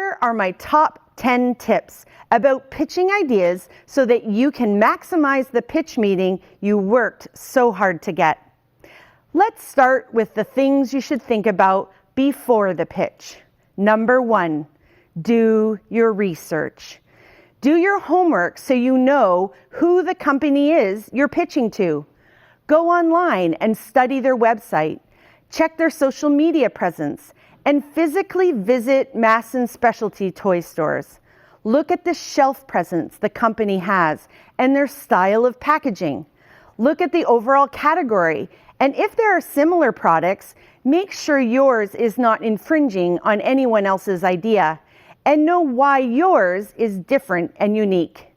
Here are my top 10 tips about pitching ideas so that you can maximize the pitch meeting you worked so hard to get. Let's start with the things you should think about before the pitch. Number 1, do your research. Do your homework so you know who the company is you're pitching to. Go online and study their website. Check their social media presence and physically visit mass and specialty toy stores. Look at the shelf presence the company has and their style of packaging. Look at the overall category, and if there are similar products, make sure yours is not infringing on anyone else's idea, and know why yours is different and unique.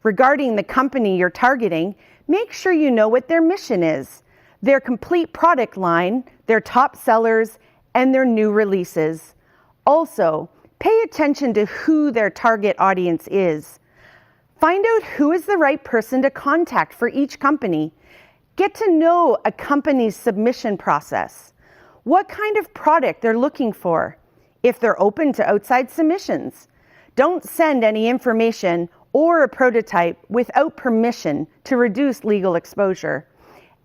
Regarding the company you're targeting, make sure you know what their mission is, their complete product line, their top sellers, and their new releases. Also, pay attention to who their target audience is. Find out who is the right person to contact for each company. Get to know a company's submission process. What kind of product they're looking for, if they're open to outside submissions. Don't send any information or a prototype without permission to reduce legal exposure.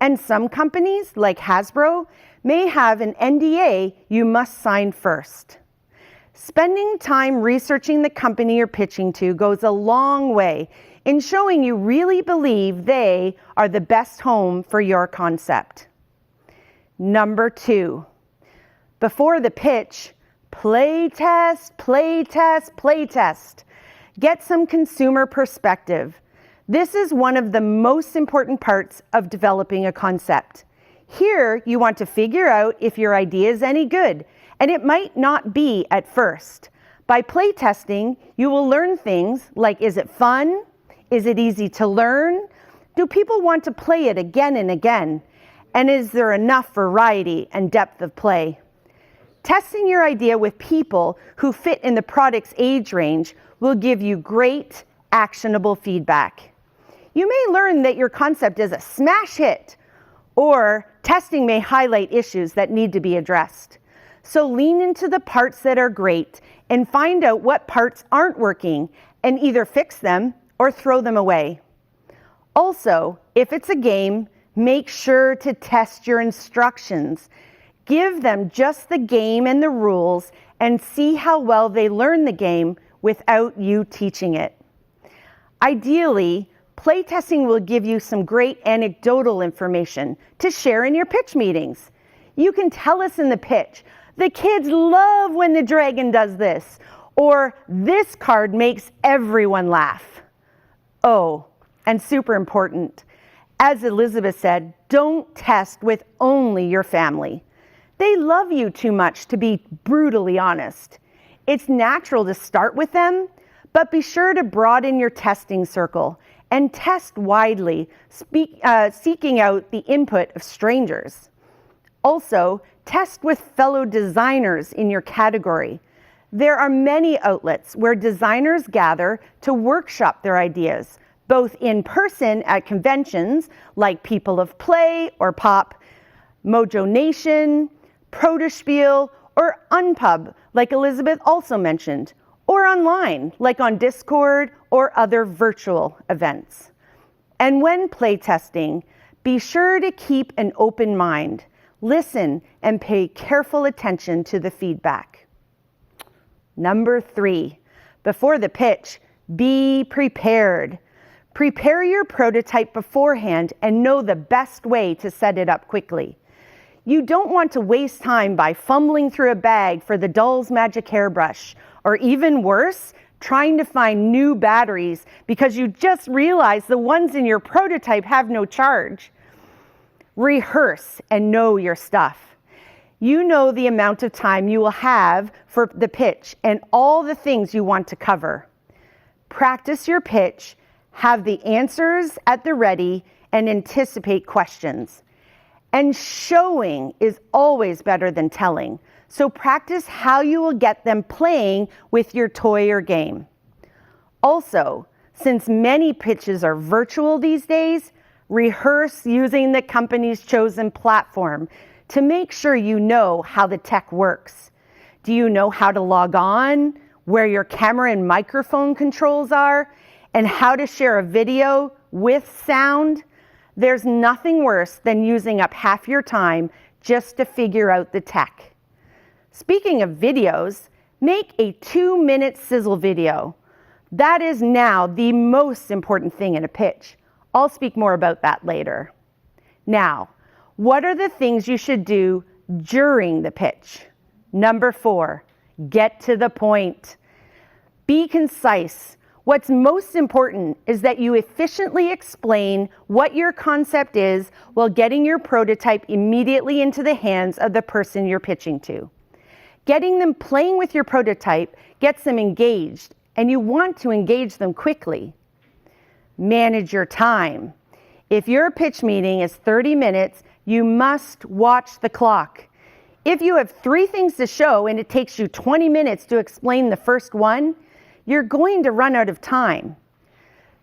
And some companies, like Hasbro, may have an NDA you must sign first. Spending time researching the company you're pitching to goes a long way in showing you really believe they are the best home for your concept. Number 2, before the pitch, play test, play test, play test. Get some consumer perspective. This is one of the most important parts of developing a concept. Here, you want to figure out if your idea is any good, and it might not be at first. By play testing, you will learn things like, is it fun? Is it easy to learn? Do people want to play it again and again? And is there enough variety and depth of play? Testing your idea with people who fit in the product's age range will give you great, actionable feedback. You may learn that your concept is a smash hit, or testing may highlight issues that need to be addressed. So lean into the parts that are great and find out what parts aren't working and either fix them or throw them away. Also, if it's a game, make sure to test your instructions. Give them just the game and the rules and see how well they learn the game without you teaching it. Ideally, playtesting will give you some great anecdotal information to share in your pitch meetings. You can tell us in the pitch, the kids love when the dragon does this, or this card makes everyone laugh. Oh, and super important, as Elizabeth said, don't test with only your family. They love you too much to be brutally honest. It's natural to start with them, but be sure to broaden your testing circle and test widely, seeking out the input of strangers. Also, test with fellow designers in your category. There are many outlets where designers gather to workshop their ideas, both in person at conventions like People of Play or Pop, Mojo Nation, Protospiel, or Unpub, like Elizabeth also mentioned, or online, like on Discord or other virtual events. And when playtesting, be sure to keep an open mind. Listen and pay careful attention to the feedback. Number 3, before the pitch, be prepared. Prepare your prototype beforehand and know the best way to set it up quickly. You don't want to waste time by fumbling through a bag for the doll's magic hairbrush, or even worse, trying to find new batteries because you just realized the ones in your prototype have no charge. Rehearse and know your stuff. You know the amount of time you will have for the pitch and all the things you want to cover. Practice your pitch, have the answers at the ready, and anticipate questions. And showing is always better than telling, so practice how you will get them playing with your toy or game. Also, since many pitches are virtual these days, rehearse using the company's chosen platform to make sure you know how the tech works. Do you know how to log on, where your camera and microphone controls are, and how to share a video with sound, there's nothing worse than using up half your time just to figure out the tech. Speaking of videos, make a 2-minute sizzle video. That is now the most important thing in a pitch. I'll speak more about that later. Now, what are the things you should do during the pitch? Number 4, get to the point. Be concise. What's most important is that you efficiently explain what your concept is while getting your prototype immediately into the hands of the person you're pitching to. Getting them playing with your prototype gets them engaged, and you want to engage them quickly. Manage your time. If your pitch meeting is 30 minutes, you must watch the clock. If you have 3 things to show and it takes you 20 minutes to explain the first one, you're going to run out of time.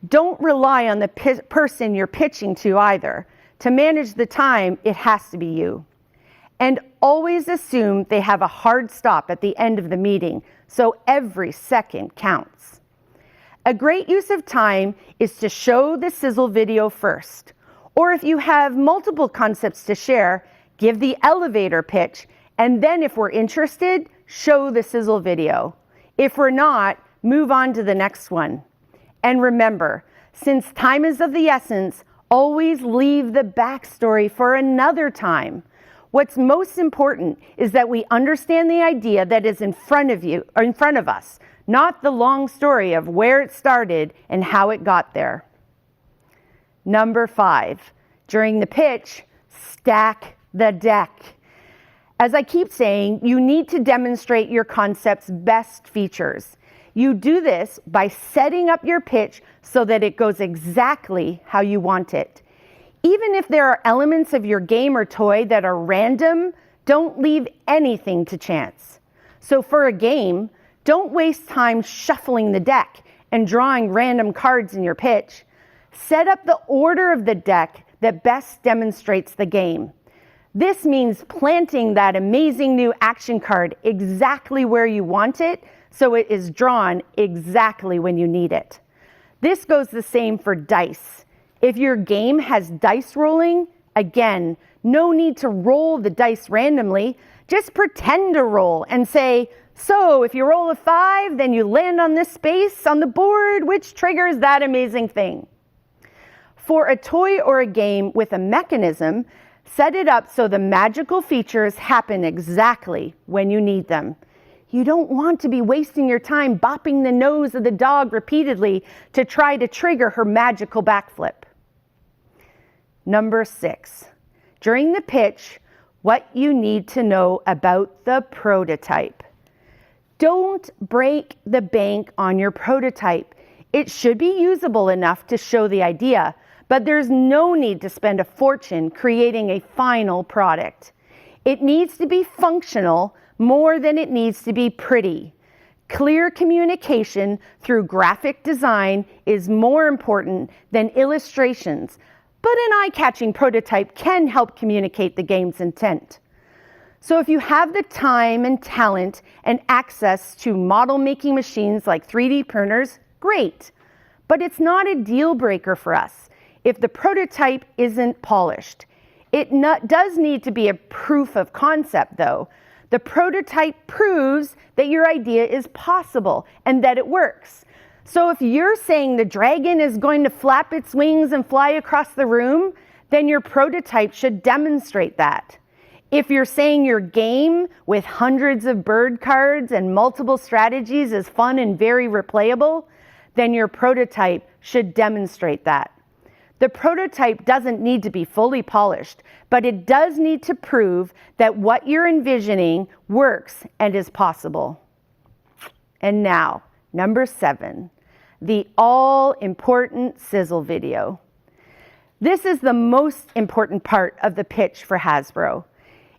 Don't rely on the person you're pitching to either. To manage the time, it has to be you. And always assume they have a hard stop at the end of the meeting, so every second counts. A great use of time is to show the sizzle video first. Or if you have multiple concepts to share, give the elevator pitch, and then if we're interested, show the sizzle video. If we're not, move on to the next one. And remember, since time is of the essence, always leave the backstory for another time. What's most important is that we understand the idea that is in front of us, not the long story of where it started and how it got there. Number 5, during the pitch, stack the deck. As I keep saying, you need to demonstrate your concept's best features. You do this by setting up your pitch so that it goes exactly how you want it. Even if there are elements of your game or toy that are random, don't leave anything to chance. So for a game, don't waste time shuffling the deck and drawing random cards in your pitch. Set up the order of the deck that best demonstrates the game. This means planting that amazing new action card exactly where you want it, so it is drawn exactly when you need it. This goes the same for dice. If your game has dice rolling, again, no need to roll the dice randomly. Just pretend to roll and say, so if you roll a 5, then you land on this space on the board, which triggers that amazing thing. For a toy or a game with a mechanism, set it up so the magical features happen exactly when you need them. You don't want to be wasting your time bopping the nose of the dog repeatedly to try to trigger her magical backflip. Number 6, during the pitch, what you need to know about the prototype. Don't break the bank on your prototype. It should be usable enough to show the idea, but there's no need to spend a fortune creating a final product. It needs to be functional more than it needs to be pretty. Clear communication through graphic design is more important than illustrations, but an eye-catching prototype can help communicate the game's intent. So if you have the time and talent and access to model-making machines like 3D printers, great. But it's not a deal breaker for us if the prototype isn't polished. It does need to be a proof of concept, though. The prototype proves that your idea is possible and that it works. So if you're saying the dragon is going to flap its wings and fly across the room, then your prototype should demonstrate that. If you're saying your game with hundreds of bird cards and multiple strategies is fun and very replayable, then your prototype should demonstrate that. The prototype doesn't need to be fully polished, but it does need to prove that what you're envisioning works and is possible. And now, number 7, the all-important sizzle video. This is the most important part of the pitch for Hasbro.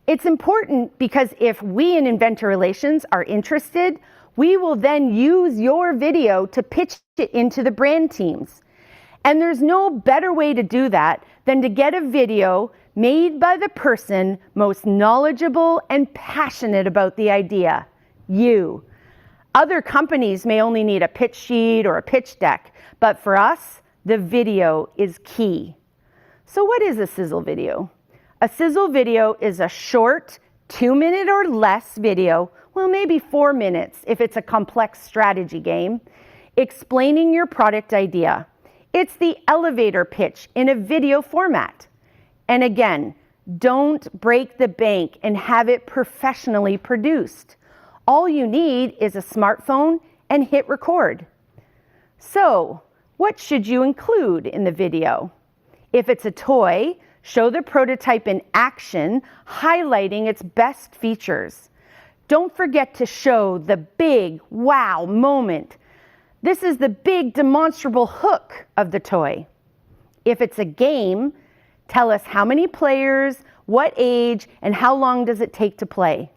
It's important because if we in Inventor Relations are interested, we will then use your video to pitch it into the brand teams. And there's no better way to do that than to get a video made by the person most knowledgeable and passionate about the idea, you. Other companies may only need a pitch sheet or a pitch deck, but for us, the video is key. So what is a sizzle video? A sizzle video is a short 2-minute or less video, well, maybe 4 minutes if it's a complex strategy game, explaining your product idea. It's the elevator pitch in a video format. And again, don't break the bank and have it professionally produced. All you need is a smartphone and hit record. So, what should you include in the video? If it's a toy, show the prototype in action, highlighting its best features. Don't forget to show the big wow moment. This is the big demonstrable hook of the toy. If it's a game, tell us how many players, what age, and how long does it take to play.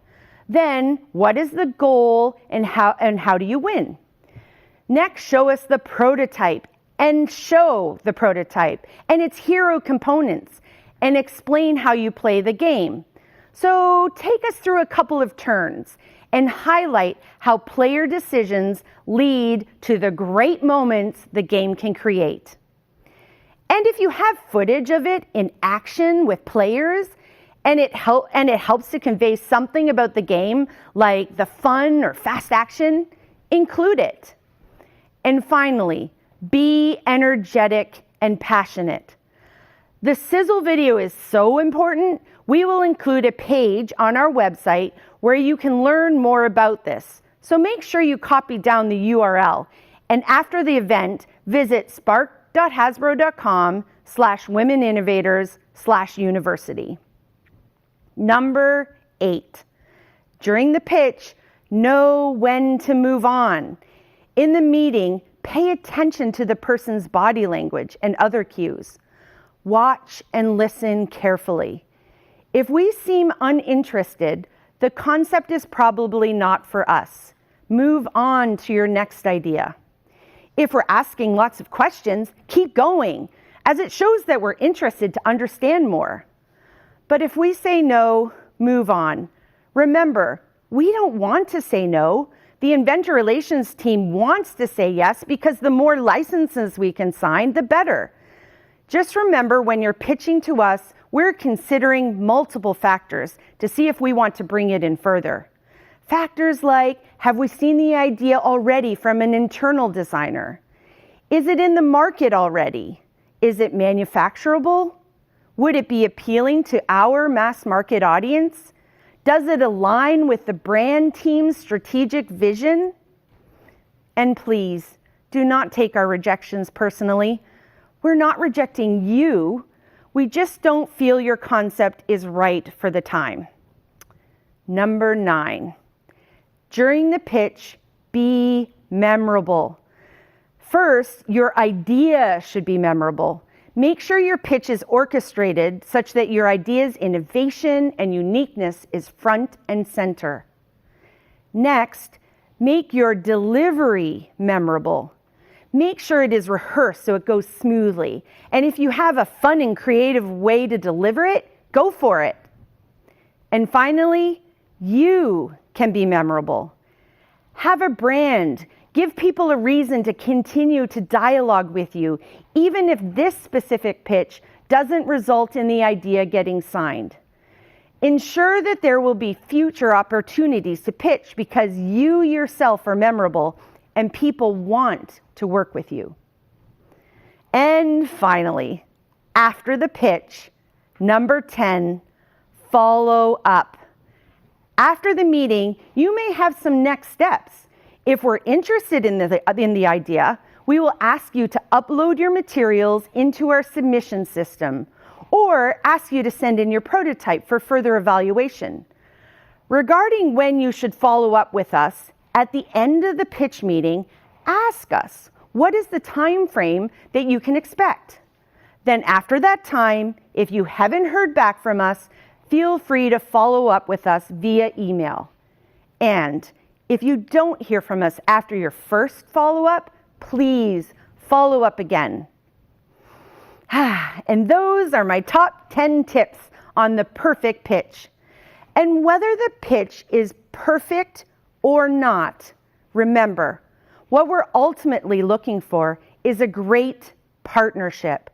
Then, what is the goal and how do you win? Next, show us the prototype and show the prototype and its hero components and explain how you play the game. So take us through a couple of turns and highlight how player decisions lead to the great moments the game can create. And if you have footage of it in action with players and it helps to convey something about the game, like the fun or fast action, include it. And finally, be energetic and passionate. The sizzle video is so important, we will include a page on our website where you can learn more about this. So make sure you copy down the URL. And after the event, visit spark.hasbro.com/womeninnovators/university. Number 8, during the pitch, know when to move on. In the meeting, pay attention to the person's body language and other cues. Watch and listen carefully. If we seem uninterested, the concept is probably not for us. Move on to your next idea. If we're asking lots of questions, keep going, as it shows that we're interested to understand more. But if we say no, move on. Remember, we don't want to say no. The Inventor Relations team wants to say yes because the more licenses we can sign, the better. Just remember, when you're pitching to us, we're considering multiple factors to see if we want to bring it in further. Factors like, have we seen the idea already from an internal designer? Is it in the market already? Is it manufacturable? Would it be appealing to our mass market audience? Does it align with the brand team's strategic vision? And please, do not take our rejections personally. We're not rejecting you. We just don't feel your concept is right for the time. Number 9, during the pitch, be memorable. First, your idea should be memorable. Make sure your pitch is orchestrated such that your idea's innovation and uniqueness is front and center. Next, make your delivery memorable. Make sure it is rehearsed so it goes smoothly. And if you have a fun and creative way to deliver it, go for it. And finally, you can be memorable. Have a brand. Give people a reason to continue to dialogue with you, even if this specific pitch doesn't result in the idea getting signed. Ensure that there will be future opportunities to pitch because you yourself are memorable and people want to work with you. And finally, after the pitch, number 10, follow up. After the meeting, you may have some next steps. If we're interested in the idea, we will ask you to upload your materials into our submission system or ask you to send in your prototype for further evaluation. Regarding when you should follow up with us, at the end of the pitch meeting, ask us, what is the time frame that you can expect? Then after that time, if you haven't heard back from us, feel free to follow up with us via email. And if you don't hear from us after your first follow-up, please follow up again. And those are my top 10 tips on the perfect pitch. And whether the pitch is perfect or not, Remember, what we're ultimately looking for is a great partnership.